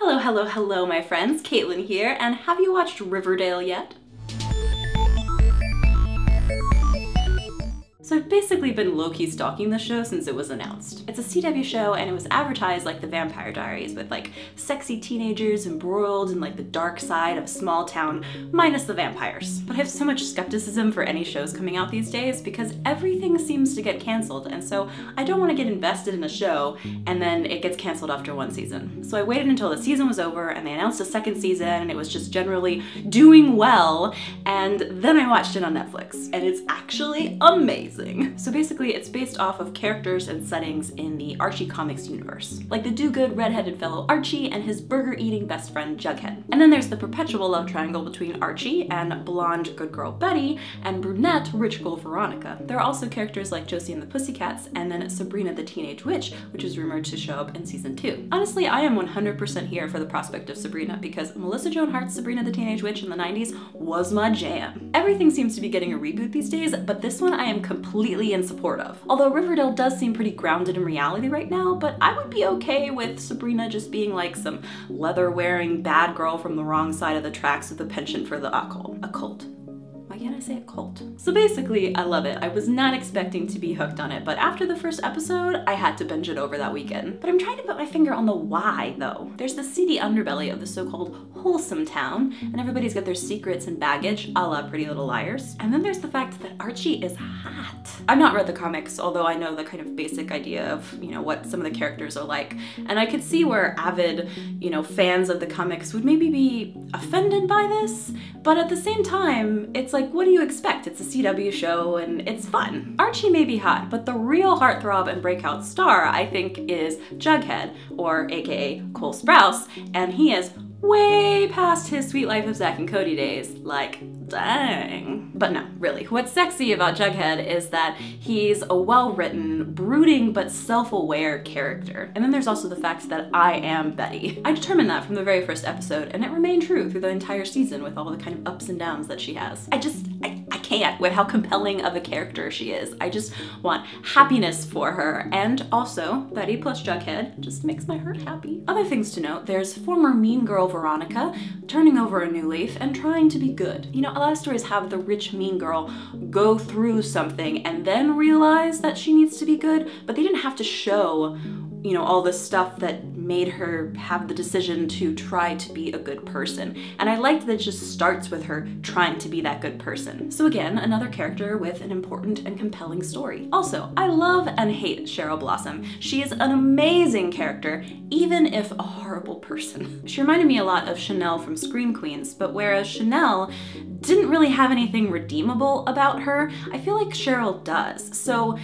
Hello, hello, hello, my friends. Kaitlyn here, and have you watched Riverdale yet? So I've basically been low-key stalking the show since it was announced. It's a CW show and it was advertised like the Vampire Diaries with like sexy teenagers embroiled in like the dark side of a small town, minus the vampires. But I have so much skepticism for any shows coming out these days because everything seems to get canceled, and so I don't want to get invested in a show and then it gets canceled after one season. So I waited until the season was over and they announced a second season and it was just generally doing well, and then I watched it on Netflix and it's actually amazing. So basically it's based off of characters and settings in the Archie Comics Universe, like the do-good redheaded fellow Archie and his burger-eating best friend Jughead. And then there's the perpetual love triangle between Archie and blonde good girl Betty and brunette rich girl Veronica. There are also characters like Josie and the Pussycats and then Sabrina the Teenage Witch, which is rumored to show up in season 2. Honestly, I am 100% here for the prospect of Sabrina because Melissa Joan Hart's Sabrina the Teenage Witch in the 90s was my jam. Everything seems to be getting a reboot these days, but this one I am completely in support of. Although Riverdale does seem pretty grounded in reality right now, but I would be okay with Sabrina just being like some leather-wearing bad girl from the wrong side of the tracks with a penchant for the occult. Why can't I say a cult? So basically, I love it. I was not expecting to be hooked on it, but after the first episode, I had to binge it over that weekend. But I'm trying to put my finger on the why, though. There's the seedy underbelly of the so-called wholesome town, and everybody's got their secrets and baggage, a la Pretty Little Liars. And then there's the fact that Archie is hot. I've not read the comics, although I know the kind of basic idea of, what some of the characters are like. And I could see where avid, fans of the comics would maybe be offended by this, but at the same time, it's like, what do you expect? It's a CW show and it's fun. Archie may be hot, but the real heartthrob and breakout star, I think, is Jughead, or aka Cole Sprouse, and he is way past his Sweet Life of Zack and Cody days. Like, dang. But no, really, what's sexy about Jughead is that he's a well-written, brooding but self-aware character. And then there's also the fact that I am Betty. I determined that from the very first episode, and it remained true through the entire season with all the kind of ups and downs that she has. I can't with how compelling of a character she is. I just want happiness for her, and also Betty plus Jughead just makes my heart happy. Other things to note, there's former mean girl Veronica turning over a new leaf and trying to be good. A lot of stories have the rich mean girl go through something and then realize that she needs to be good, but they didn't have to show all the stuff that made her have the decision to try to be a good person. And I liked that it just starts with her trying to be that good person. So again, another character with an important and compelling story. Also, I love and hate Cheryl Blossom. She is an amazing character, even if a horrible person. She reminded me a lot of Chanel from Scream Queens, but whereas Chanel didn't really have anything redeemable about her, I feel like Cheryl does. So,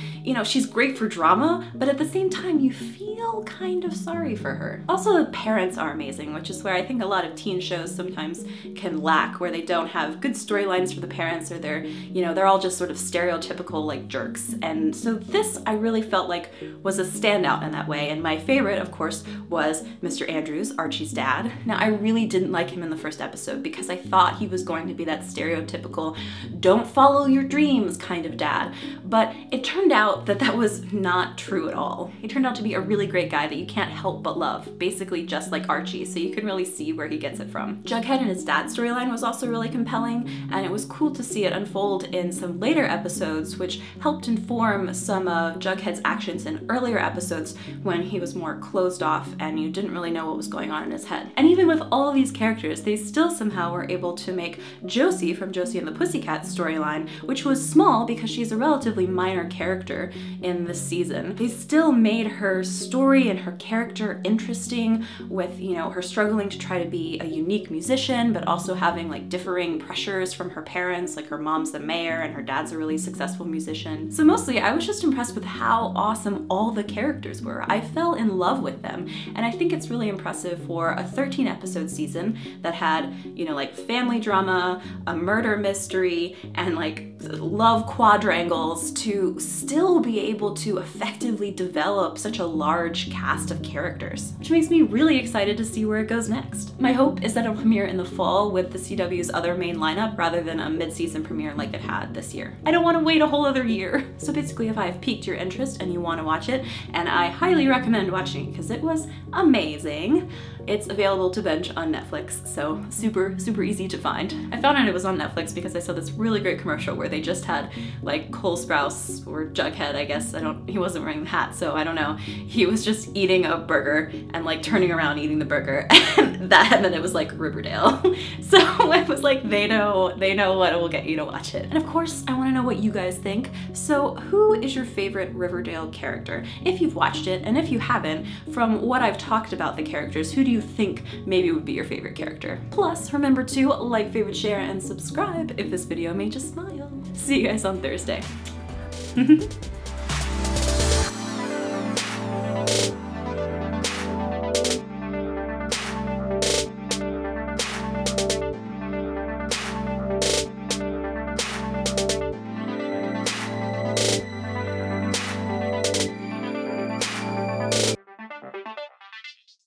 she's great for drama, but at the same time, you feel kind of sorry for her. Also, the parents are amazing, which is where I think a lot of teen shows sometimes can lack, where they don't have good storylines for the parents, or they're all just sort of stereotypical like jerks. And so this I really felt like was a standout in that way. And my favorite, of course, was Mr. Andrews, Archie's dad. Now, I really didn't like him in the first episode because I thought he was going to be that stereotypical don't follow your dreams kind of dad, but it turned out that that was not true at all. He turned out to be a really great guy that you can't help but love, basically just like Archie, so you can really see where he gets it from. Jughead and his dad's storyline was also really compelling, and it was cool to see it unfold in some later episodes, which helped inform some of Jughead's actions in earlier episodes when he was more closed off and you didn't really know what was going on in his head. And even with all of these characters, they still somehow were able to make Josie from Josie and the Pussycats storyline, which was small because she's a relatively minor character in this season. They still made her story and her character interesting with, her struggling to try to be a unique musician, but also having like differing pressures from her parents, like her mom's the mayor and her dad's a really successful musician. So mostly I was just impressed with how awesome all the characters were. I fell in love with them, and I think it's really impressive for a 13 episode season that had, like family drama, a murder mystery, and like love quadrangles to still be able to effectively develop such a large cast of characters, which makes me really excited to see where it goes next. My hope is that it'll premiere in the fall with the CW's other main lineup rather than a mid-season premiere like it had this year. I don't want to wait a whole other year. So basically, if I've piqued your interest and you want to watch it, and I highly recommend watching it because it was amazing, It's available to binge on Netflix, so super, super easy to find. I found out it was on Netflix because I saw this really great commercial where they just had like Cole Sprouse, or Jughead, I guess, he wasn't wearing the hat, so I don't know. He was just eating a burger and like turning around eating the burger, and then it was like Riverdale. So I was like, they know what will get you to watch it. And of course, I want to know what you guys think. So who is your favorite Riverdale character? If you've watched it, and if you haven't, from what I've talked about the characters, who do you think maybe would be your favorite character? Plus, remember to like, favorite, share, and subscribe if this video made you smile. See you guys on Thursday.